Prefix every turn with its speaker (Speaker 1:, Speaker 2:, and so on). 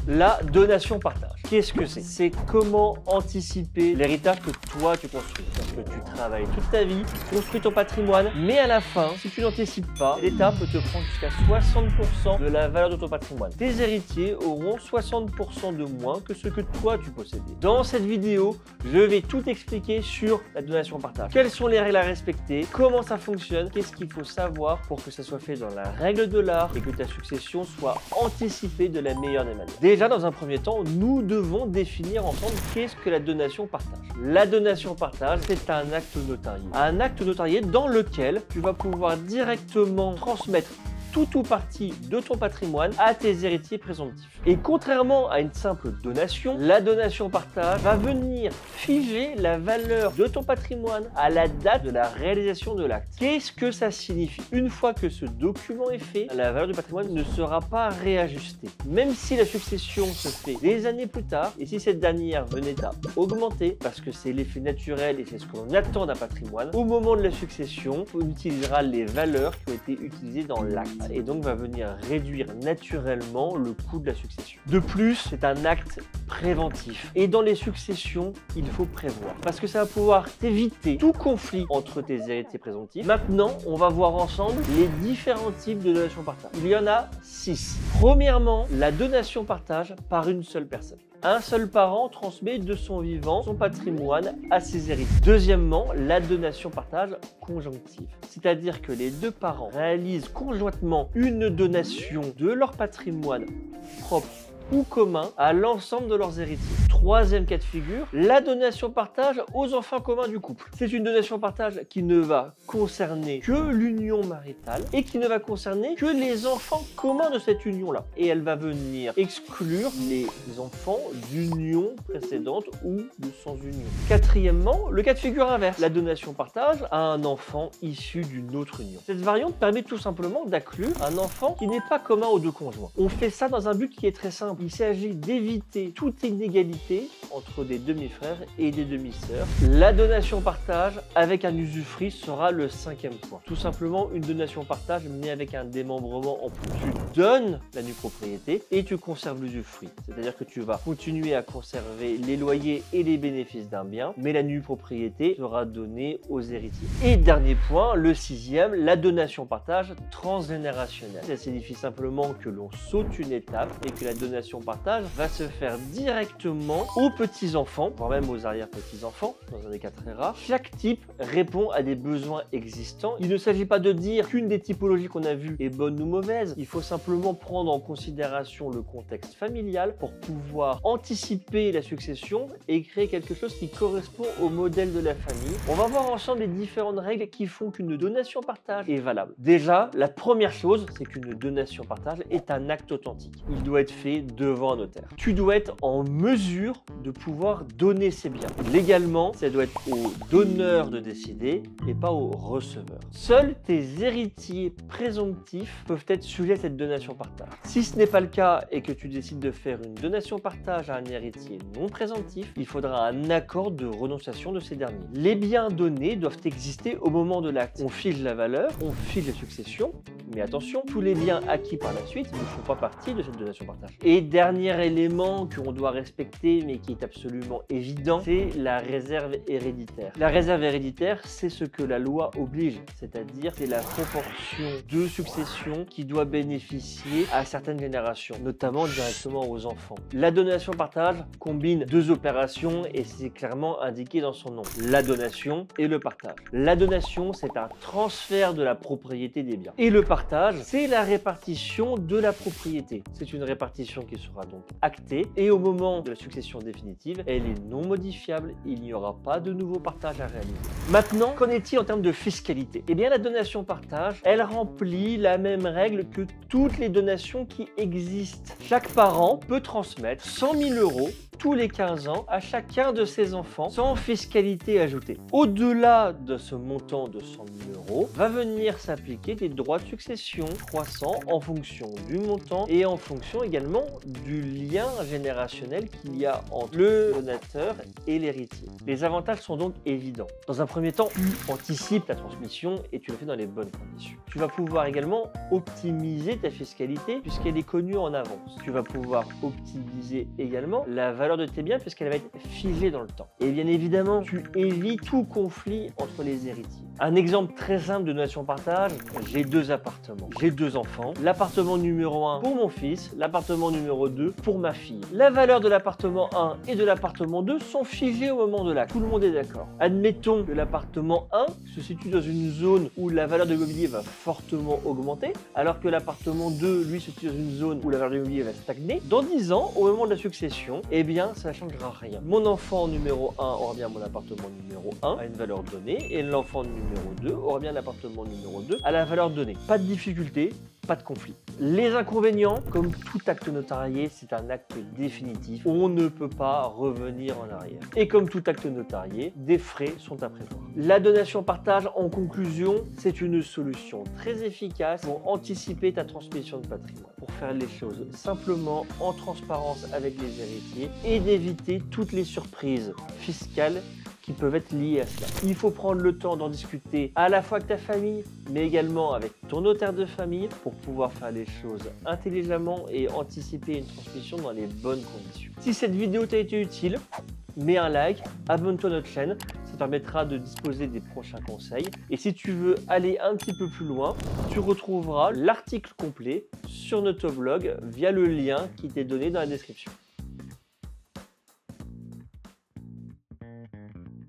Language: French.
Speaker 1: La donation-partage. Qu'est-ce que c'est? C'est comment anticiper l'héritage que toi tu construis. Parce que tu travailles toute ta vie, tu construis ton patrimoine, mais à la fin, si tu n'anticipes pas, l'État peut te prendre jusqu'à 60% de la valeur de ton patrimoine. Tes héritiers auront 60% de moins que ce que toi tu possédais. Dans cette vidéo, je vais tout expliquer sur la donation-partage. Quelles sont les règles à respecter, comment ça fonctionne, qu'est-ce qu'il faut savoir pour que ça soit fait dans la règle de l'art et que ta succession soit anticipée de la meilleure des manières. Déjà, dans un premier temps, nous devons définir ensemble qu'est-ce que la donation-partage. La donation-partage, c'est un acte notarié. Un acte notarié dans lequel tu vas pouvoir directement transmettre tout ou partie de ton patrimoine à tes héritiers présomptifs. Et contrairement à une simple donation, la donation-partage va venir figer la valeur de ton patrimoine à la date de la réalisation de l'acte. Qu'est-ce que ça signifie? Une fois que ce document est fait, la valeur du patrimoine ne sera pas réajustée. Même si la succession se fait des années plus tard, et si cette dernière venait à augmenter, parce que c'est l'effet naturel et c'est ce que l'on attend d'un patrimoine, au moment de la succession, on utilisera les valeurs qui ont été utilisées dans l'acte et donc va venir réduire naturellement le coût de la succession. De plus, c'est un acte préventif. Et dans les successions, il faut prévoir. Parce que ça va pouvoir t'éviter tout conflit entre tes héritiers présomptifs. Maintenant, on va voir ensemble les différents types de donation-partage. Il y en a 6. Premièrement, la donation-partage par une seule personne. Un seul parent transmet de son vivant son patrimoine à ses héritiers. Deuxièmement, la donation-partage conjonctive. C'est-à-dire que les deux parents réalisent conjointement une donation de leur patrimoine propre ou commun à l'ensemble de leurs héritiers. Troisième cas de figure, la donation-partage aux enfants communs du couple. C'est une donation-partage qui ne va concerner que l'union maritale et qui ne va concerner que les enfants communs de cette union-là. Et elle va venir exclure les enfants d'union précédente ou de sans union. Quatrièmement, le cas de figure inverse, la donation-partage à un enfant issu d'une autre union. Cette variante permet tout simplement d'inclure un enfant qui n'est pas commun aux deux conjoints. On fait ça dans un but qui est très simple. Il s'agit d'éviter toute inégalité entre des demi-frères et des demi-sœurs. La donation-partage avec un usufruit sera le cinquième point. Tout simplement une donation-partage mais avec un démembrement en plus. Tu donnes la nue propriété et tu conserves l'usufruit. C'est-à-dire que tu vas continuer à conserver les loyers et les bénéfices d'un bien, mais la nue propriété sera donnée aux héritiers. Et dernier point, le sixième, la donation-partage transgénérationnelle. Ça signifie simplement que l'on saute une étape et que la donation-partage va se faire directement aux petits-enfants, voire même aux arrière-petits-enfants, dans un cas très rare. Chaque type répond à des besoins existants. Il ne s'agit pas de dire qu'une des typologies qu'on a vues est bonne ou mauvaise. Il faut simplement prendre en considération le contexte familial pour pouvoir anticiper la succession et créer quelque chose qui correspond au modèle de la famille. On va voir ensemble les différentes règles qui font qu'une donation-partage est valable. Déjà, la première chose, c'est qu'une donation-partage est un acte authentique. Il doit être fait devant un notaire. Tu dois être en mesure de pouvoir donner ces biens. Légalement, ça doit être au donneur de décider et pas au receveur. Seuls tes héritiers présomptifs peuvent être sujets à cette donation-partage. Si ce n'est pas le cas et que tu décides de faire une donation-partage à un héritier non présomptif, il faudra un accord de renonciation de ces derniers. Les biens donnés doivent exister au moment de l'acte. On fige la valeur, on fige la succession, mais attention, tous les biens acquis par la suite ne font pas partie de cette donation-partage. Et dernier élément qu'on doit respecter, mais qui est absolument évident, c'est la réserve héréditaire. La réserve héréditaire, c'est ce que la loi oblige, c'est-à-dire c'est la proportion de succession qui doit bénéficier à certaines générations, notamment directement aux enfants. La donation-partage combine deux opérations et c'est clairement indiqué dans son nom, la donation et le partage. La donation, c'est un transfert de la propriété des biens. Et le partage, c'est la répartition de la propriété. C'est une répartition qui sera donc actée et au moment de la succession définitive, elle est non modifiable, il n'y aura pas de nouveau partage à réaliser. Maintenant, qu'en est-il en termes de fiscalité? Eh bien, la donation-partage, elle remplit la même règle que toutes les donations qui existent. Chaque parent peut transmettre 100 000 € tous les 15 ans à chacun de ses enfants sans fiscalité ajoutée. Au-delà de ce montant de 100 000 € va venir s'appliquer des droits de succession croissants en fonction du montant et en fonction également du lien générationnel qu'il y a entre le donateur et l'héritier. Les avantages sont donc évidents. Dans un premier temps, tu anticipes ta transmission et tu le fais dans les bonnes conditions. Tu vas pouvoir également optimiser ta fiscalité puisqu'elle est connue en avance. Tu vas pouvoir optimiser également la valeur de tes biens puisqu'elle va être figée dans le temps. Et bien évidemment, tu évites tout conflit entre les héritiers. Un exemple très simple de donation-partage, j'ai 2 appartements, j'ai 2 enfants. L'appartement numéro 1 pour mon fils, l'appartement numéro 2 pour ma fille. La valeur de l'appartement 1 et de l'appartement 2 sont figées au moment de l'acte. Tout le monde est d'accord. Admettons que l'appartement 1 se situe dans une zone où la valeur de l'immobilier va fortement augmenter, alors que l'appartement 2, lui, se situe dans une zone où la valeur de l'immobilier va stagner. Dans 10 ans, au moment de la succession, eh bien, ça ne changera rien. Mon enfant numéro 1 aura bien mon appartement numéro 1 à une valeur donnée, et l'enfant numéro 2 aura bien l'appartement numéro 2 à la valeur donnée. Pas de difficulté, pas de conflit. Les inconvénients, comme tout acte notarié, c'est un acte définitif. On ne peut pas revenir en arrière. Et comme tout acte notarié, des frais sont à prévoir. La donation-partage, en conclusion, c'est une solution très efficace pour anticiper ta transmission de patrimoine, pour faire les choses simplement, en transparence avec les héritiers et d'éviter toutes les surprises fiscales qui peuvent être liées à cela. Il faut prendre le temps d'en discuter à la fois avec ta famille, mais également avec ton notaire de famille pour pouvoir faire les choses intelligemment et anticiper une transmission dans les bonnes conditions. Si cette vidéo t'a été utile, mets un like, abonne-toi à notre chaîne, ça permettra de disposer des prochains conseils. Et si tu veux aller un petit peu plus loin, tu retrouveras l'article complet sur notre blog via le lien qui t'est donné dans la description.